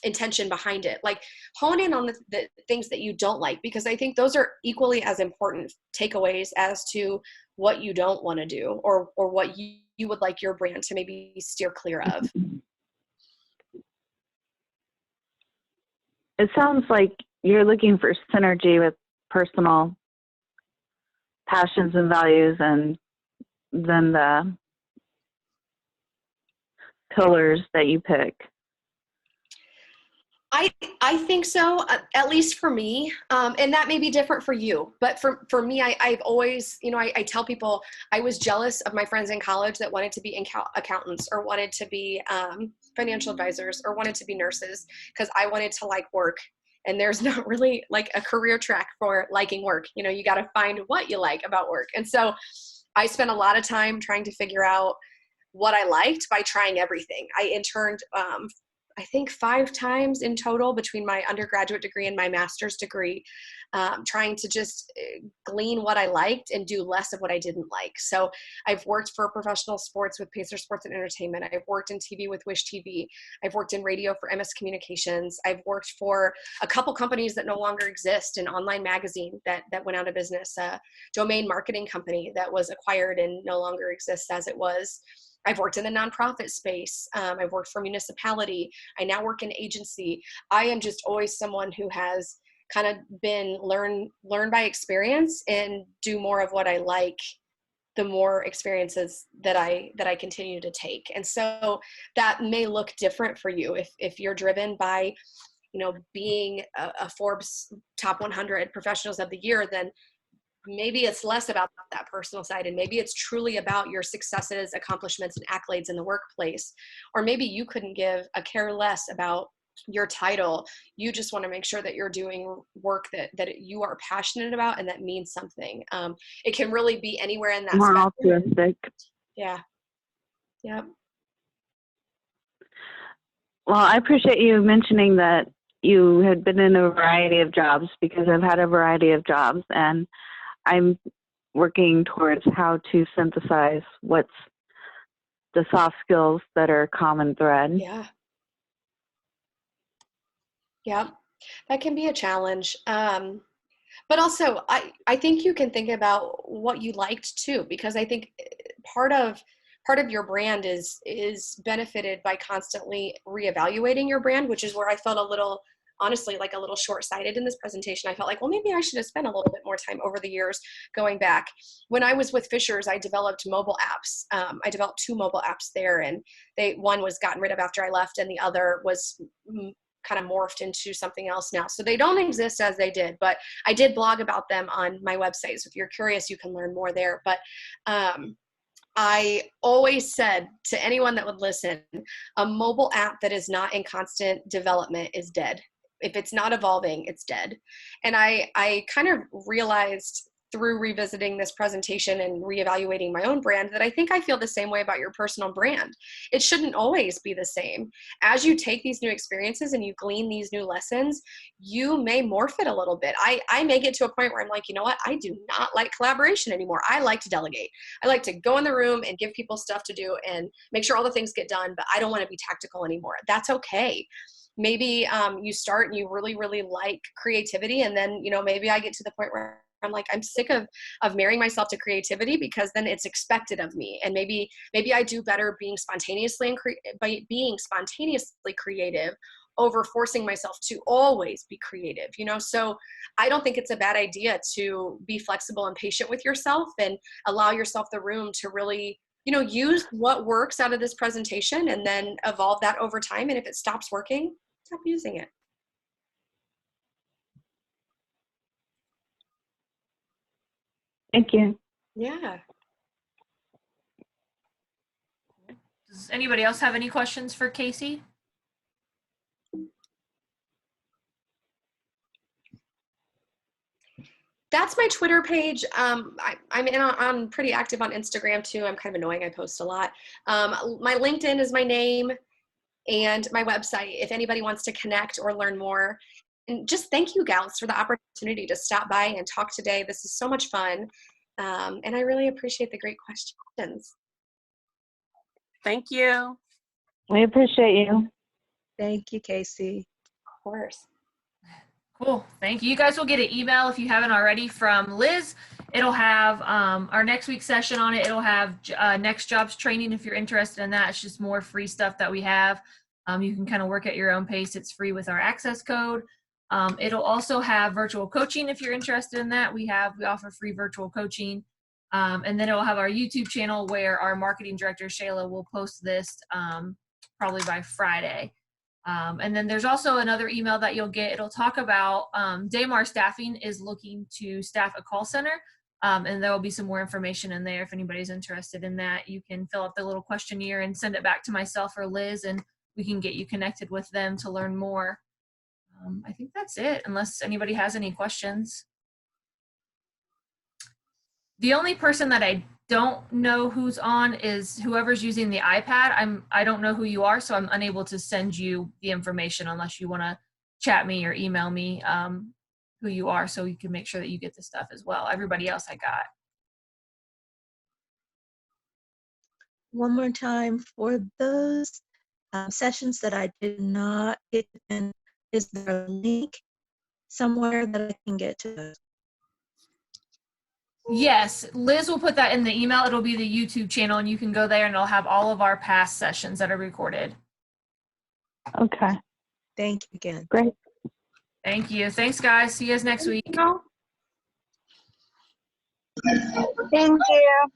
intention behind it? Like, hone in on the things that you don't like, because I think those are equally as important takeaways as to what you don't want to do or what you would like your brand to maybe steer clear of. It sounds like you're looking for synergy with personal passions and values, and then the pillars that you pick. I think so, at least for me, and that may be different for you, but for me, I've always, I tell people I was jealous of my friends in college that wanted to be accountants or wanted to be financial advisors or wanted to be nurses, because I wanted to like work, and there's not really like a career track for liking work. You got to find what you like about work. And so I spent a lot of time trying to figure out what I liked by trying everything. I interned I think 5 times in total between my undergraduate degree and my master's degree, trying to just glean what I liked and do less of what I didn't like. So I've worked for professional sports with Pacer Sports and Entertainment. I've worked in TV with Wish TV. I've worked in radio for MS Communications. I've worked for a couple companies that no longer exist, an online magazine that went out of business, a domain marketing company that was acquired and no longer exists as it was. I've worked in the nonprofit space. I've worked for municipality. I now work in agency. I am just always someone who has kind of been learn by experience and do more of what I like the more experiences that I continue to take. And so that may look different for you if you're driven by, being a Forbes top 100 professionals of the year, then maybe it's less about that personal side, and maybe it's truly about your successes, accomplishments, and accolades in the workplace. Or maybe you couldn't give a care less about your title. You just want to make sure that you're doing work that you are passionate about and that means something. It can really be anywhere in that More spectrum. altruistic. Yeah. Yep. Well, I appreciate you mentioning that you had been in a variety of jobs, because I've had a variety of jobs, and I'm working towards how to synthesize what's the soft skills that are common thread. Yeah. Yep. That can be a challenge. But also, I think you can think about what you liked too, because I think part of your brand is benefited by constantly reevaluating your brand, which is where I felt a little, honestly, like a little short-sighted in this presentation. I felt like, well, maybe I should have spent a little bit more time over the years going back. When I was with Fisher's, I developed mobile apps. I developed 2 mobile apps there, and one was gotten rid of after I left, and the other was kind of morphed into something else now. So they don't exist as they did, but I did blog about them on my website. So if you're curious, you can learn more there. But I always said to anyone that would listen, a mobile app that is not in constant development is dead. If it's not evolving, it's dead. And I kind of realized through revisiting this presentation and reevaluating my own brand that I think I feel the same way about your personal brand. It shouldn't always be the same. As you take these new experiences and you glean these new lessons, you may morph it a little bit. I may get to a point where I'm like, you know what? I do not like collaboration anymore. I like to delegate. I like to go in the room and give people stuff to do and make sure all the things get done, but I don't want to be tactical anymore. That's okay. Maybe you start and you really, really like creativity, and then, maybe I get to the point where I'm like, I'm sick of marrying myself to creativity, because then it's expected of me. And maybe I do better being spontaneously creative over forcing myself to always be creative, So I don't think it's a bad idea to be flexible and patient with yourself and allow yourself the room to really, use what works out of this presentation and then evolve that over time. And if it stops working, stop using it. Thank you. Yeah. Does anybody else have any questions for Casey? That's my Twitter page. I'm pretty active on Instagram too. I'm kind of annoying. I post a lot. My LinkedIn is my name, and my website, if anybody wants to connect or learn more. And just thank you, gals, for the opportunity to stop by and talk today. This is so much fun. And I really appreciate the great questions. Thank you. We appreciate you. Thank you, Casey. Of course. Cool. Thank you. You guys will get an email if you haven't already from Liz. It'll have our next week's session on it. It'll have next jobs training if you're interested in that. It's just more free stuff that we have. You can kind of work at your own pace. It's free with our access code. It'll also have virtual coaching if you're interested in that. We offer free virtual coaching. And then it'll have our YouTube channel where our marketing director, Shayla, will post this probably by Friday. And then there's also another email that you'll get. It'll talk about Daymar Staffing is looking to staff a call center. And there will be some more information in there if anybody's interested in that. You can fill out the little questionnaire and send it back to myself or Liz, and we can get you connected with them to learn more. I think that's it, unless anybody has any questions. The only person that I don't know who's on is whoever's using the iPad. I don't know who you are, so I'm unable to send you the information unless you want to chat me or email me who you are, so you can make sure that you get the stuff as well. Everybody else I got. One more time for those sessions that I did not get in. Is there a link somewhere that I can get to those? Yes, Liz will put that in the email. It'll be the YouTube channel, and you can go there and it'll have all of our past sessions that are recorded. Okay. Thank you again. Great. Thank you. Thanks, guys. See you guys next week. Thank you.